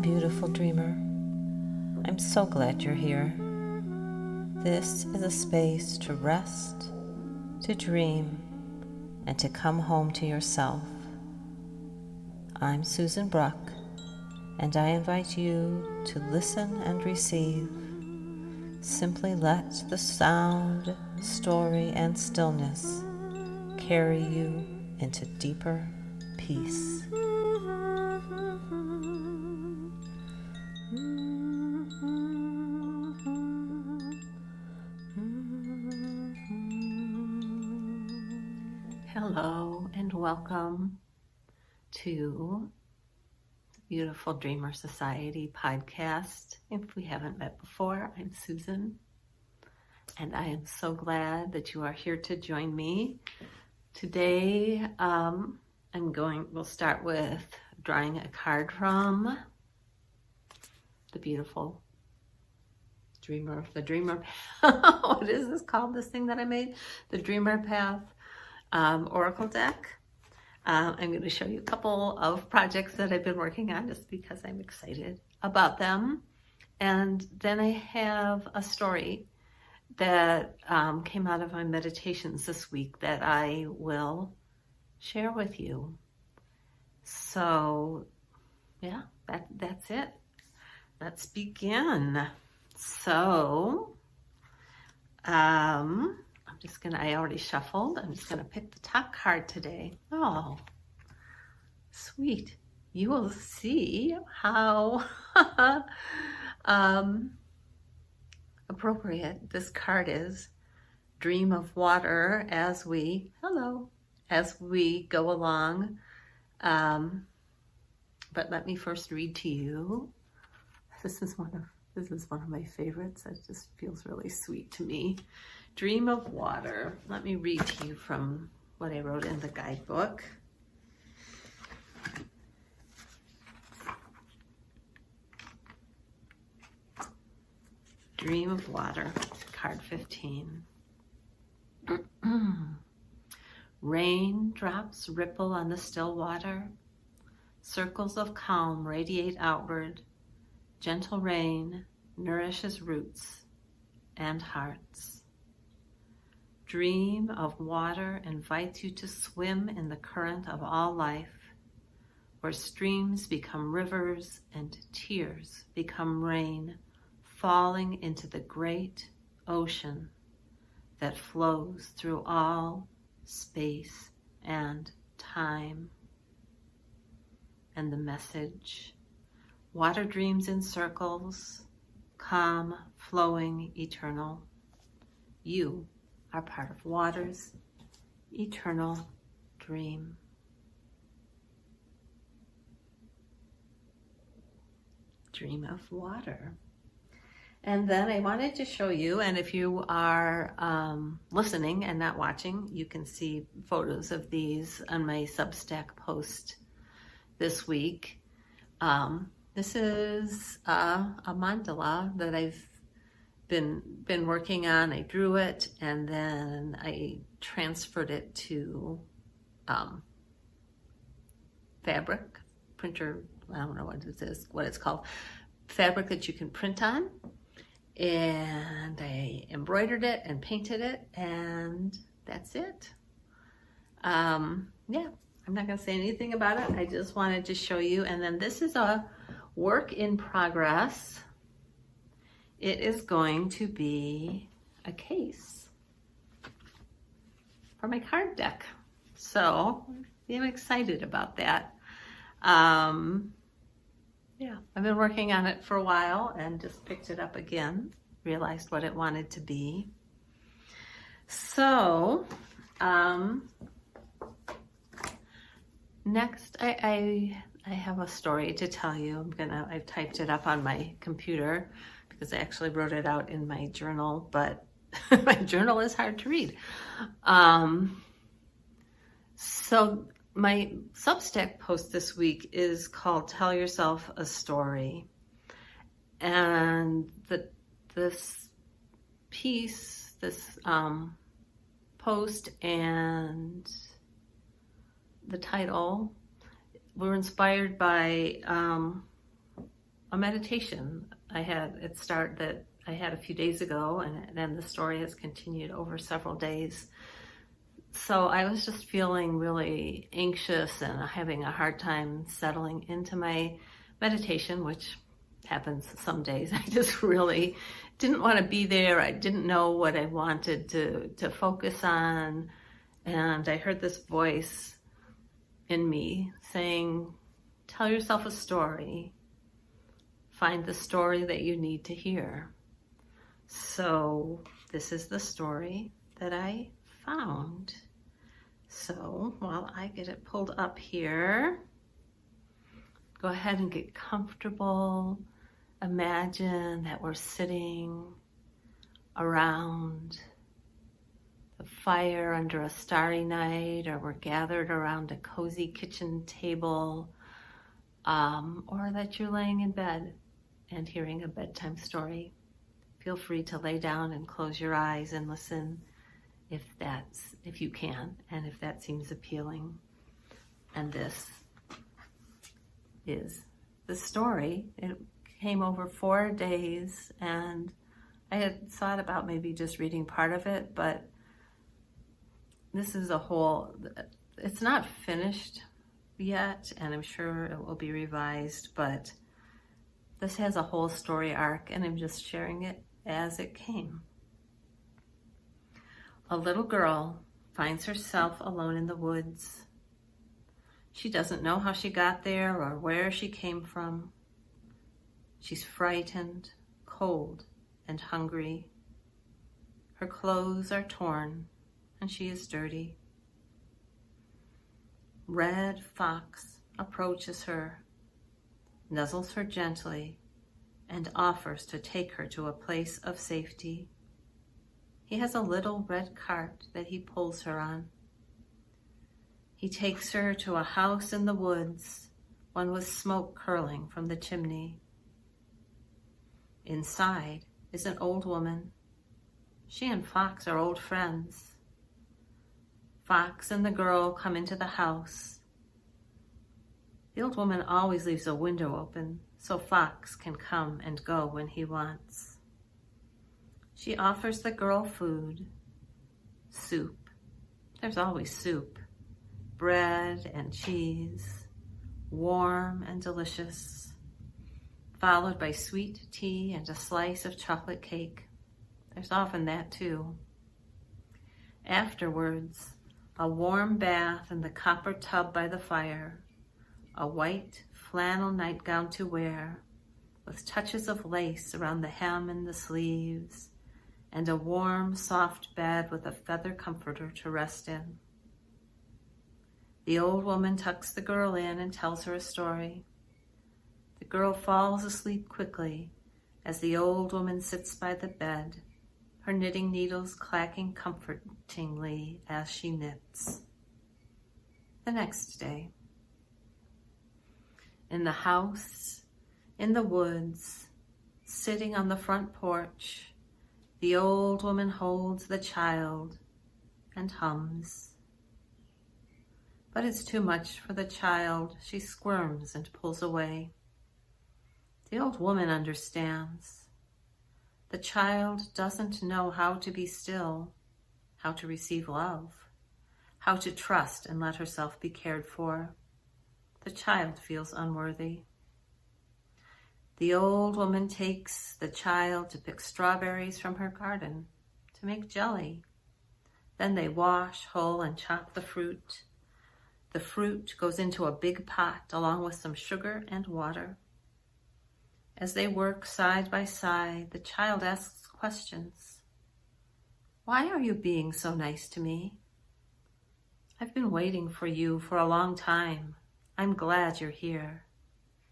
beautiful dreamer. I'm so glad you're here. This is a space to rest, to dream, and to come home to yourself. I'm Susan Bruck, and I invite you to listen and receive. Simply let the sound, story, and stillness carry you into deeper peace. Hello and welcome to the Beautiful Dreamer Society podcast. If we haven't met before, I'm Susan, and I am so glad that you are here to join me. Today, we'll start with drawing a card from the beautiful Dreamer. What is this called? This thing that I made? The Dreamer Path Oracle deck. I'm going to show you a couple of projects that I've been working on just because I'm excited about them. And then I have a story that came out of my meditations this week that I will share with you. So yeah, that's it. Let's begin. So I already shuffled. I'm just gonna pick the top card today. Oh, sweet. You will see how appropriate this card is. Dream of water as we go along. But let me first read to you. This is one of my favorites. It just feels really sweet to me. Dream of water. Let me read to you from what I wrote in the guidebook. Dream of water, card 15. Raindrops ripple on the still water. Circles of calm radiate outward. Gentle rain nourishes roots and hearts. Dream of water invites you to swim in the current of all life, where streams become rivers and tears become rain, falling into the great ocean that flows through all space and time. And the message: water dreams in circles, calm, flowing, eternal. You are part of water's eternal dream. Dream of water. And then I wanted to show you, and if you are listening and not watching, you can see photos of these on my Substack post this week. This is a mandala that I've been working on. I drew it and then I transferred it to fabric printer. I don't know what it's called. Fabric that you can print on. And I embroidered it and painted it, and that's it. I'm not going to say anything about it. I just wanted to show you. And then this is a work in progress. It is going to be a case for my card deck. So I'm excited about that. I've been working on it for a while and just picked it up again, realized what it wanted to be. So, next I have a story to tell you. I've typed it up on my computer because I actually wrote it out in my journal, but my journal is hard to read. So my Substack post this week is called Tell Yourself a Story. And this post and the title were inspired by a meditation I had a few days ago, and then the story has continued over several days. So I was just feeling really anxious and having a hard time settling into my meditation, which happens some days. I just really didn't want to be there. I didn't know what I wanted to focus on. And I heard this voice in me saying, tell yourself a story. Find the story that you need to hear. So this is the story that I found. So while I get it pulled up here, go ahead and get comfortable. Imagine that we're sitting around the fire under a starry night, or we're gathered around a cozy kitchen table, or that you're laying in bed and hearing a bedtime story. Feel free to lay down and close your eyes and listen if you can, and if that seems appealing. And this is the story. It came over 4 days, and I had thought about maybe just reading part of it, but this is it's not finished yet, and I'm sure it will be revised, but this has a whole story arc, and I'm just sharing it as it came. A little girl finds herself alone in the woods. She doesn't know how she got there or where she came from. She's frightened, cold, and hungry. Her clothes are torn, and she is dirty. Red Fox approaches her, nuzzles her gently, and offers to take her to a place of safety. He has a little red cart that he pulls her on. He takes her to a house in the woods, one with smoke curling from the chimney. Inside is an old woman. She and Fox are old friends. Fox and the girl come into the house. The old woman always leaves a window open so Fox can come and go when he wants. She offers the girl food, soup. There's always soup, bread and cheese, warm and delicious, followed by sweet tea and a slice of chocolate cake. There's often that too. Afterwards, a warm bath in the copper tub by the fire, a white flannel nightgown to wear, with touches of lace around the hem and the sleeves, and a warm, soft bed with a feather comforter to rest in. The old woman tucks the girl in and tells her a story. The girl falls asleep quickly as the old woman sits by the bed, her knitting needles clacking comfortingly as she knits. The next day, in the house, in the woods, sitting on the front porch, the old woman holds the child and hums. But it's too much for the child. She squirms and pulls away. The old woman understands. The child doesn't know how to be still, how to receive love, how to trust and let herself be cared for. The child feels unworthy. The old woman takes the child to pick strawberries from her garden to make jelly. Then they wash, hull, and chop the fruit. The fruit goes into a big pot along with some sugar and water. As they work side by side, the child asks questions. Why are you being so nice to me? I've been waiting for you for a long time. I'm glad you're here.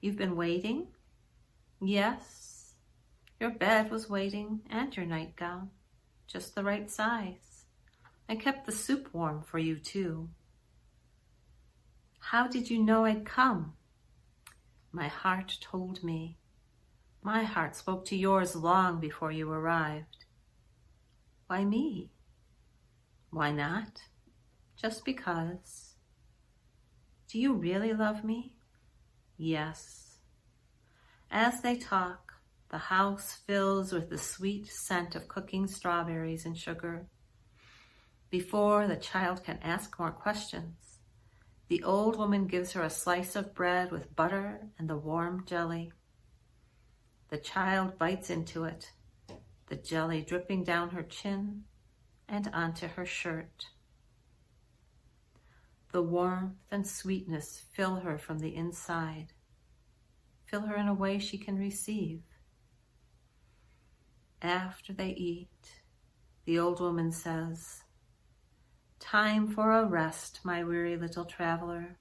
You've been waiting? Yes. Your bed was waiting and your nightgown, just the right size. I kept the soup warm for you too. How did you know I'd come? My heart told me. My heart spoke to yours long before you arrived. Why me? Why not? Just because. Do you really love me? Yes. As they talk, the house fills with the sweet scent of cooking strawberries and sugar. Before the child can ask more questions, the old woman gives her a slice of bread with butter and the warm jelly. The child bites into it, the jelly dripping down her chin and onto her shirt. The warmth and sweetness fill her from the inside, fill her in a way she can receive. After they eat, the old woman says, "Time for a rest, my weary little traveler."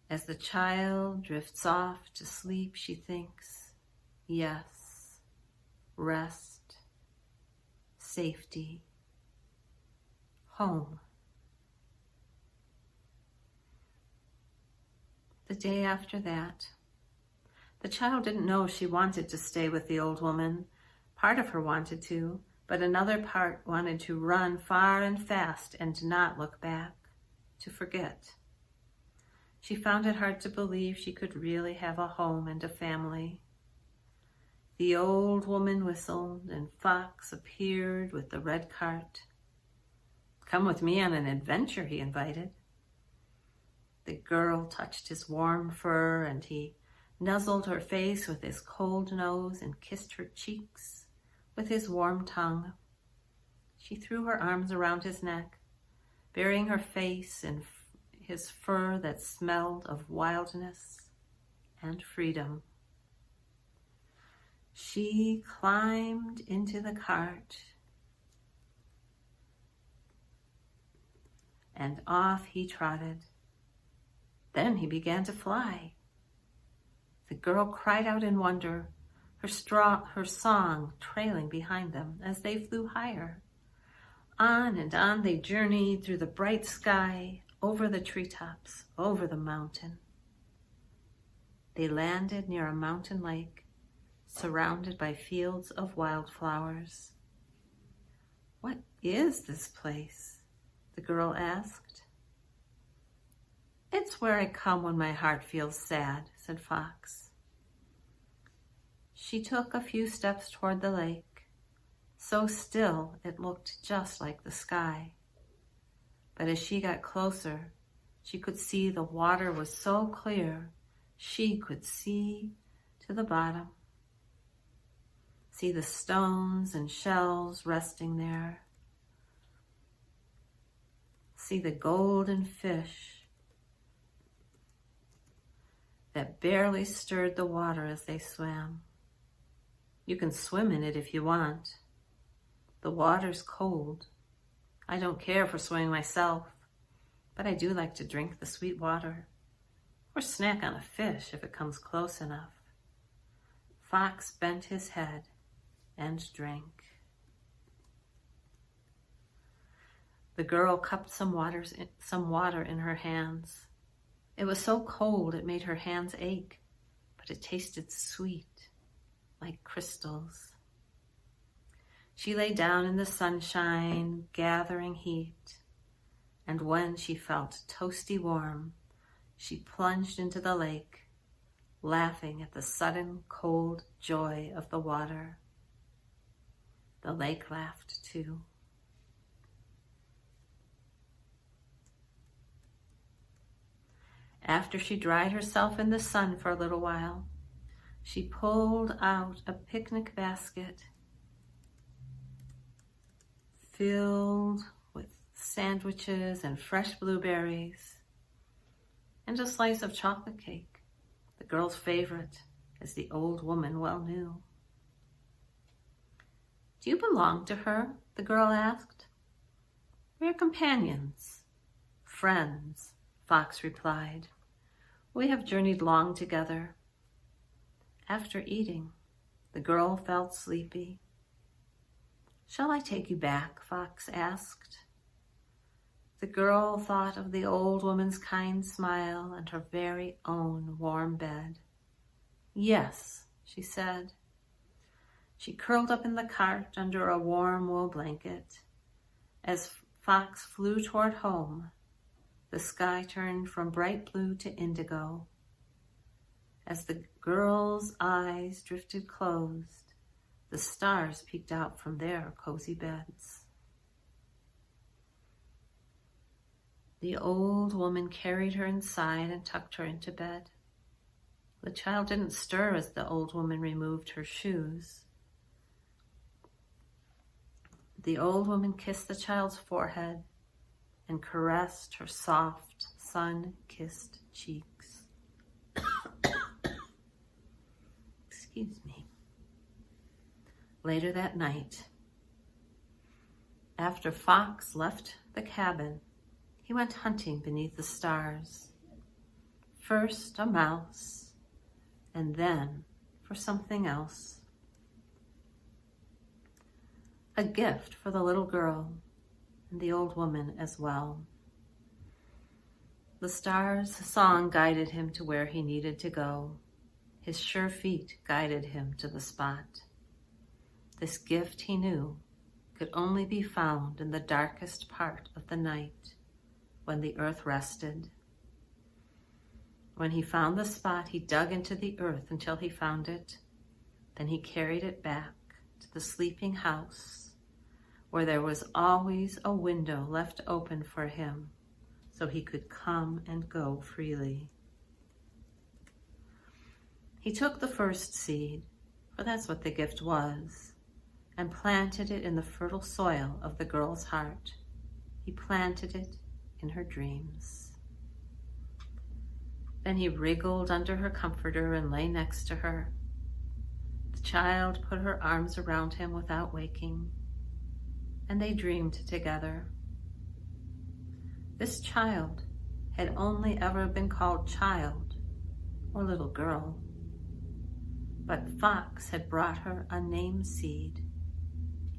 As the child drifts off to sleep, she thinks, yes, rest, safety, home. The day after that, the child didn't know she wanted to stay with the old woman. Part of her wanted to, but another part wanted to run far and fast and not look back, to forget. She found it hard to believe she could really have a home and a family. The old woman whistled and Fox appeared with the red cart. "Come with me on an adventure," he invited. The girl touched his warm fur and he nuzzled her face with his cold nose and kissed her cheeks with his warm tongue. She threw her arms around his neck, burying her face in his fur that smelled of wildness and freedom. She climbed into the cart and off he trotted. Then he began to fly. The girl cried out in wonder, her song trailing behind them as they flew higher. On and on they journeyed through the bright sky, over the treetops, over the mountain. They landed near a mountain lake, surrounded by fields of wildflowers. "What is this place?" the girl asked. "It's where I come when my heart feels sad," said Fox. She took a few steps toward the lake, so still it looked just like the sky. But as she got closer, she could see the water was so clear, she could see to the bottom. See the stones and shells resting there. See the golden fish that barely stirred the water as they swam. You can swim in it if you want. The water's cold. I don't care for swimming myself, but I do like to drink the sweet water, or snack on a fish if it comes close enough. Fox bent his head and drank. The girl cupped some water in her hands. It was so cold it made her hands ache, but it tasted sweet, like crystals. She lay down in the sunshine, gathering heat, and when she felt toasty warm, she plunged into the lake, laughing at the sudden cold joy of the water. The lake laughed too. After she dried herself in the sun for a little while, she pulled out a picnic basket filled with sandwiches and fresh blueberries and a slice of chocolate cake, the girl's favorite, as the old woman well knew. "Do you belong to her?" the girl asked. "We're companions, friends," Fox replied. "We have journeyed long together." After eating, the girl felt sleepy. "Shall I take you back?" Fox asked. The girl thought of the old woman's kind smile and her very own warm bed. "Yes," she said. She curled up in the cart under a warm wool blanket. As Fox flew toward home, the sky turned from bright blue to indigo. As the girl's eyes drifted closed, the stars peeked out from their cozy beds. The old woman carried her inside and tucked her into bed. The child didn't stir as the old woman removed her shoes. The old woman kissed the child's forehead and caressed her soft, sun-kissed cheeks. Excuse me. Later that night, after Fox left the cabin, he went hunting beneath the stars. First a mouse, and then for something else. A gift for the little girl and the old woman as well. The stars' song guided him to where he needed to go. His sure feet guided him to the spot. This gift, he knew, could only be found in the darkest part of the night, when the earth rested. When he found the spot, he dug into the earth until he found it. Then he carried it back to the sleeping house, where there was always a window left open for him, so he could come and go freely. He took the first seed, for that's what the gift was, and planted it in the fertile soil of the girl's heart. He planted it in her dreams. Then he wriggled under her comforter and lay next to her. The child put her arms around him without waking, and they dreamed together. This child had only ever been called child or little girl, but Fox had brought her a name seed,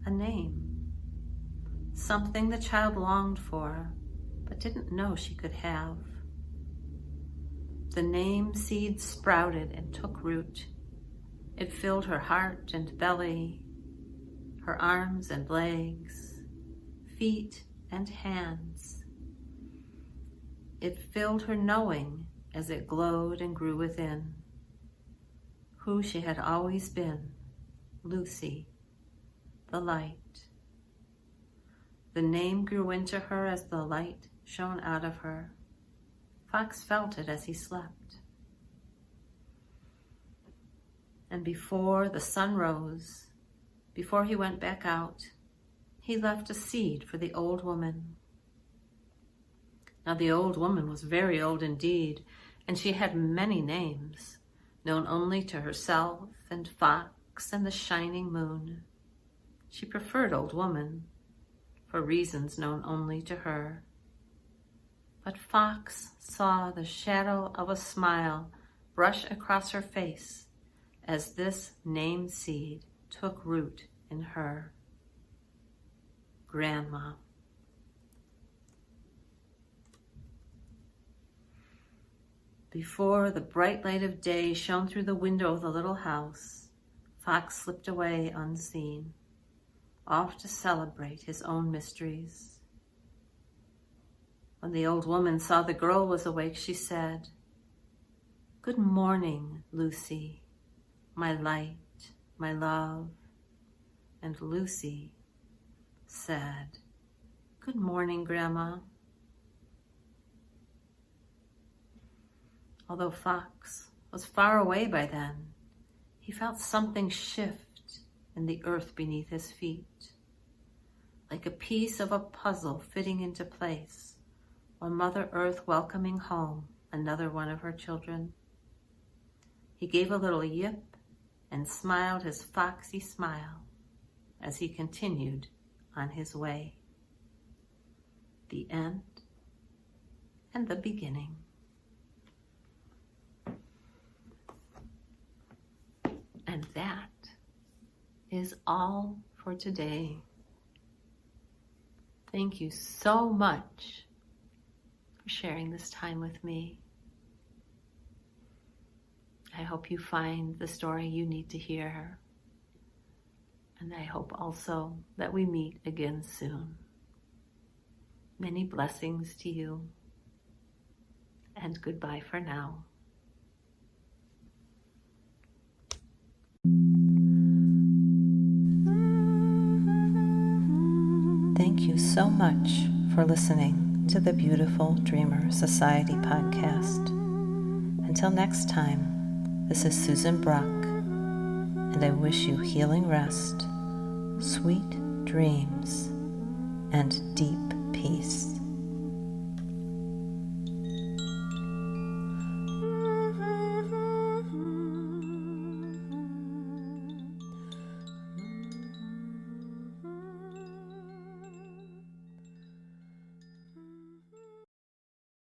a name, something the child longed for but didn't know she could have. The name seed sprouted and took root. It filled her heart and belly, her arms and legs, feet and hands. It filled her knowing as it glowed and grew within. Who she had always been, Lucy, the light. The name grew into her as the light shone out of her. Fox felt it as he slept. And before the sun rose, before he went back out, he left a seed for the old woman. Now the old woman was very old indeed, and she had many names, known only to herself and Fox and the shining moon. She preferred old woman, for reasons known only to her. But Fox saw the shadow of a smile brush across her face as this name seed took root in her. Grandma. Before the bright light of day shone through the window of the little house, Fox slipped away unseen, off to celebrate his own mysteries. When the old woman saw the girl was awake, she said, "Good morning, Lucy, my light, my love." And Lucy said, "Good morning, Grandma." Although Fox was far away by then, he felt something shift in the earth beneath his feet, like a piece of a puzzle fitting into place, or Mother Earth welcoming home another one of her children. He gave a little yip and smiled his foxy smile as he continued on his way. The end and the beginning. And that is all for today. Thank you so much for sharing this time with me. I hope you find the story you need to hear. And I hope also that we meet again soon. Many blessings to you, and goodbye for now. Thank you so much for listening to the Beautiful Dreamer Society podcast. Until next time, this is Susan Bruck, and I wish you healing rest, sweet dreams, and deep peace.